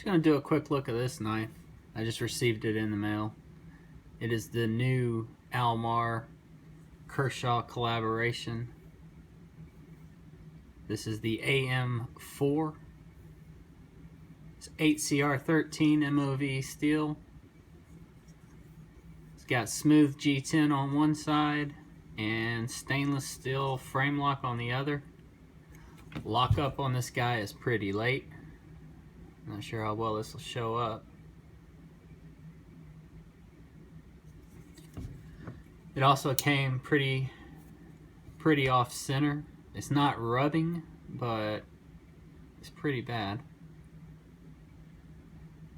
Just going to do a quick look at this knife. I just received it in the mail. It is the new AM-4 Kershaw collaboration. This is the AM-4. It's 8CR13 MOV steel. It's got smooth G10 on one side and stainless steel frame lock on the other. Lockup on this guy is pretty late. Not sure how well this will show up. It also came pretty off center. It's not rubbing, but it's pretty bad.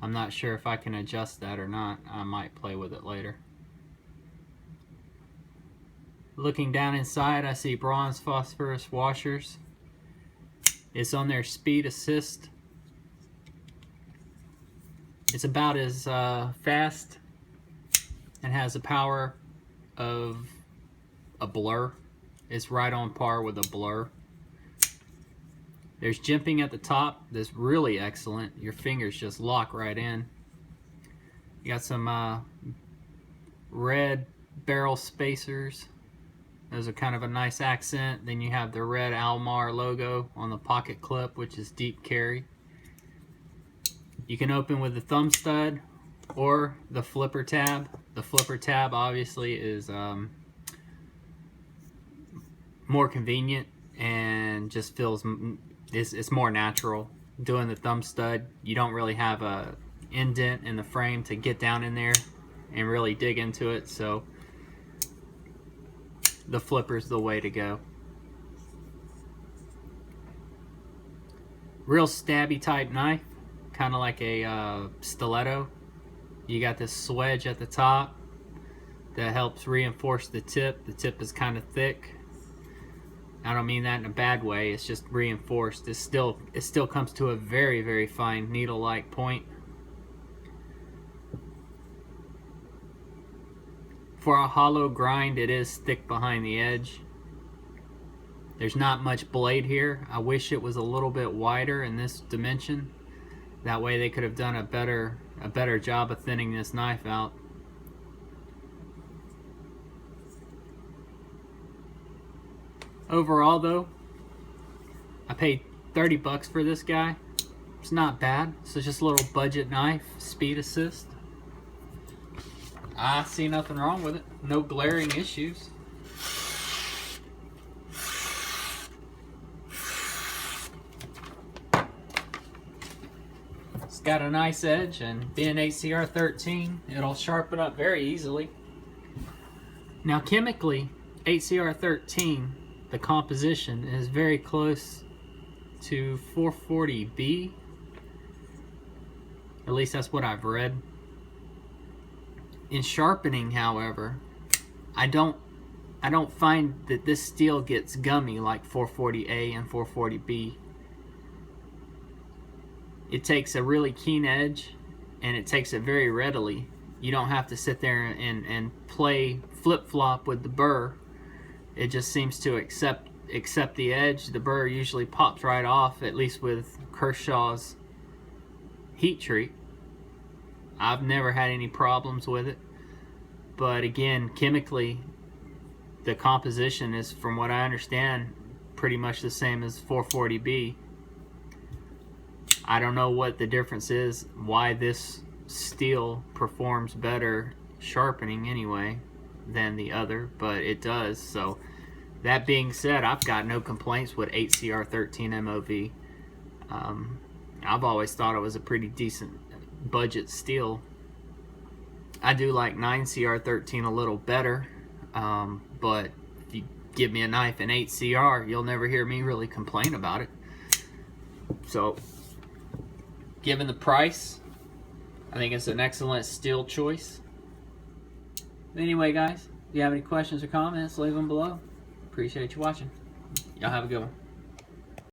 I'm not sure if I can adjust that or not. I might play with it later. Looking down inside, I see bronze phosphorus washers. It's on their speed assist. It's about as fast and has the power of a blur. It's right on par with a blur. There's jimping at the top that's really excellent. Your fingers just lock right in. You got some red barrel spacers. Those are kind of a nice accent. Then you have the red AM-4 logo on the pocket clip, which is deep carry. You can open with the thumb stud or the flipper tab. The flipper tab obviously is more convenient and just feels it's more natural. Doing the thumb stud, you don't really have a indent in the frame to get down in there and really dig into it, so the flipper's the way to go. Real stabby type knife, kind of like a stiletto. You got this swedge at the top that helps reinforce the tip. The tip is kind of thick. I don't mean that in a bad way, it's just reinforced. It still comes to a very fine needle-like point. For a hollow grind, it is thick behind the edge. There's not much blade here. I wish it was a little bit wider in this dimension. That way they could have done a better job of thinning this knife out. Overall though, I paid 30 bucks for this guy. It's not bad. So just a little budget knife, speed assist. I see nothing wrong with it. No glaring issues. It's got a nice edge, and being 8CR13, it'll sharpen up very easily. Now chemically, 8CR13, the composition is very close to 440B. At least that's what I've read. In sharpening, however, I don't find that this steel gets gummy like 440A and 440B. It takes a really keen edge, and it takes it very readily. You don't have to sit there and play flip-flop with the burr. It just seems to accept the edge. The burr usually pops right off, at least with Kershaw's heat treat. I've never had any problems with it. But again, chemically, the composition is, from what I understand, pretty much the same as 440B. I don't know what the difference is, why this steel performs better sharpening anyway than the other, but it does. So that being said, I've got no complaints with 8CR13 MOV. I've always thought it was a pretty decent budget steel. I do like 9CR13 a little better, but if you give me a knife in 8CR, you'll never hear me really complain about it. So given the price, I think it's an excellent steel choice. Anyway guys, if you have any questions or comments, leave them below. Appreciate you watching. Y'all have a good one.